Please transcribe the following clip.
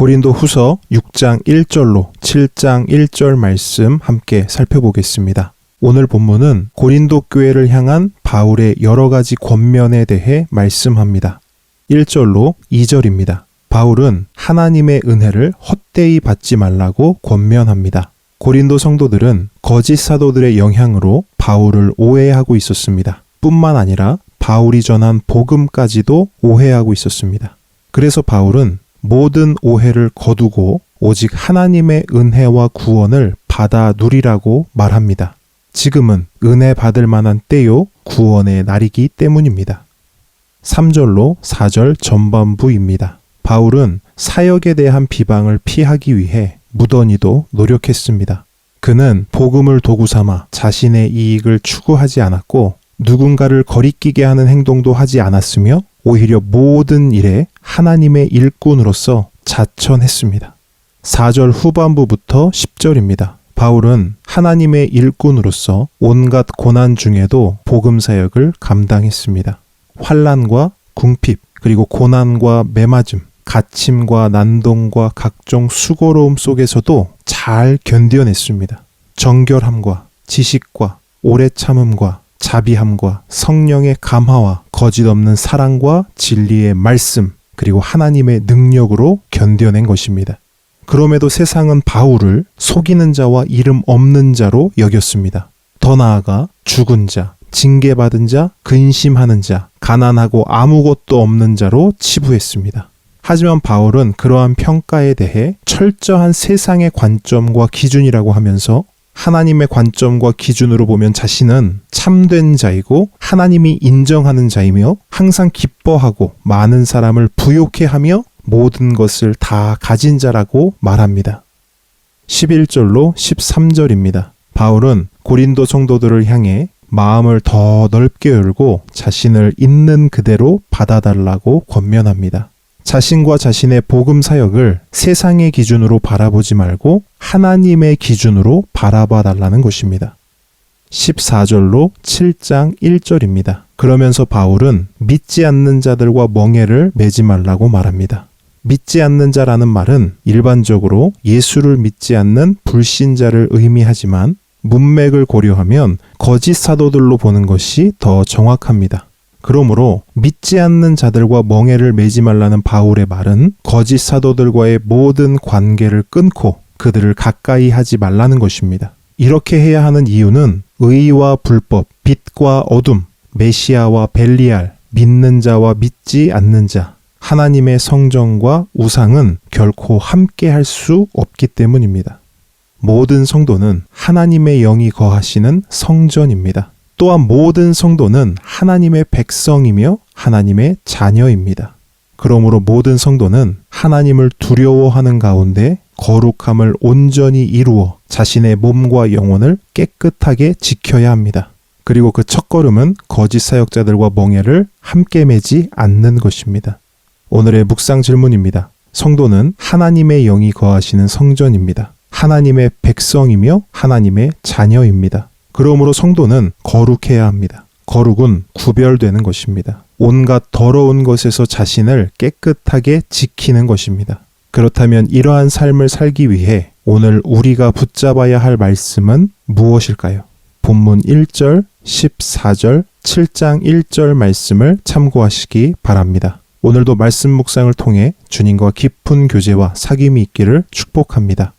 고린도 후서 6장 1절로 7장 1절 말씀 함께 살펴보겠습니다. 오늘 본문은 고린도 교회를 향한 바울의 여러 가지 권면에 대해 말씀합니다. 1절로 2절입니다. 바울은 하나님의 은혜를 헛되이 받지 말라고 권면합니다. 고린도 성도들은 거짓 사도들의 영향으로 바울을 오해하고 있었습니다. 뿐만 아니라 바울이 전한 복음까지도 오해하고 있었습니다. 그래서 바울은 모든 오해를 거두고 오직 하나님의 은혜와 구원을 받아 누리라고 말합니다. 지금은 은혜 받을 만한 때요 구원의 날이기 때문입니다. 3절로 4절 전반부입니다. 바울은 사역에 대한 비방을 피하기 위해 무던히도 노력했습니다. 그는 복음을 도구 삼아 자신의 이익을 추구하지 않았고 누군가를 거리끼게 하는 행동도 하지 않았으며 오히려 모든 일에 하나님의 일꾼으로서 자천했습니다. 4절 후반부부터 10절입니다. 바울은 하나님의 일꾼으로서 온갖 고난 중에도 복음 사역을 감당했습니다. 환난과 궁핍, 그리고 고난과 매맞음, 갇힘과 난동과 각종 수고로움 속에서도 잘 견뎌냈습니다. 정결함과 지식과 오래 참음과 자비함과 성령의 감화와 거짓없는 사랑과 진리의 말씀, 그리고 하나님의 능력으로 견뎌낸 것입니다. 그럼에도 세상은 바울을 속이는 자와 이름 없는 자로 여겼습니다. 더 나아가 죽은 자, 징계받은 자, 근심하는 자, 가난하고 아무것도 없는 자로 치부했습니다. 하지만 바울은 그러한 평가에 대해 철저한 세상의 관점과 기준이라고 하면서 하나님의 관점과 기준으로 보면 자신은 참된 자이고 하나님이 인정하는 자이며 항상 기뻐하고 많은 사람을 부욕해 하며 모든 것을 다 가진 자라고 말합니다. 11절로 13절입니다. 바울은 고린도 성도들을 향해 마음을 더 넓게 열고 자신을 있는 그대로 받아달라고 권면합니다. 자신과 자신의 복음 사역을 세상의 기준으로 바라보지 말고 하나님의 기준으로 바라봐 달라는 것입니다. 14절로 7장 1절입니다. 그러면서 바울은 믿지 않는 자들과 멍에를 매지 말라고 말합니다. 믿지 않는 자라는 말은 일반적으로 예수를 믿지 않는 불신자를 의미하지만 문맥을 고려하면 거짓 사도들로 보는 것이 더 정확합니다. 그러므로 믿지 않는 자들과 멍에를 매지 말라는 바울의 말은 거짓 사도들과의 모든 관계를 끊고 그들을 가까이 하지 말라는 것입니다. 이렇게 해야 하는 이유는 의와 불법, 빛과 어둠, 메시아와 벨리알, 믿는 자와 믿지 않는 자, 하나님의 성전과 우상은 결코 함께 할 수 없기 때문입니다. 모든 성도는 하나님의 영이 거하시는 성전입니다. 또한 모든 성도는 하나님의 백성이며 하나님의 자녀입니다. 그러므로 모든 성도는 하나님을 두려워하는 가운데 거룩함을 온전히 이루어 자신의 몸과 영혼을 깨끗하게 지켜야 합니다. 그리고 그 첫걸음은 거짓 사역자들과 멍에를 함께 매지 않는 것입니다. 오늘의 묵상 질문입니다. 성도는 하나님의 영이 거하시는 성전입니다. 하나님의 백성이며 하나님의 자녀입니다. 그러므로 성도는 거룩해야 합니다. 거룩은 구별되는 것입니다. 온갖 더러운 것에서 자신을 깨끗하게 지키는 것입니다. 그렇다면 이러한 삶을 살기 위해 오늘 우리가 붙잡아야 할 말씀은 무엇일까요? 본문 1절, 14절, 7장 1절 말씀을 참고하시기 바랍니다. 오늘도 말씀 묵상을 통해 주님과 깊은 교제와 사귐이 있기를 축복합니다.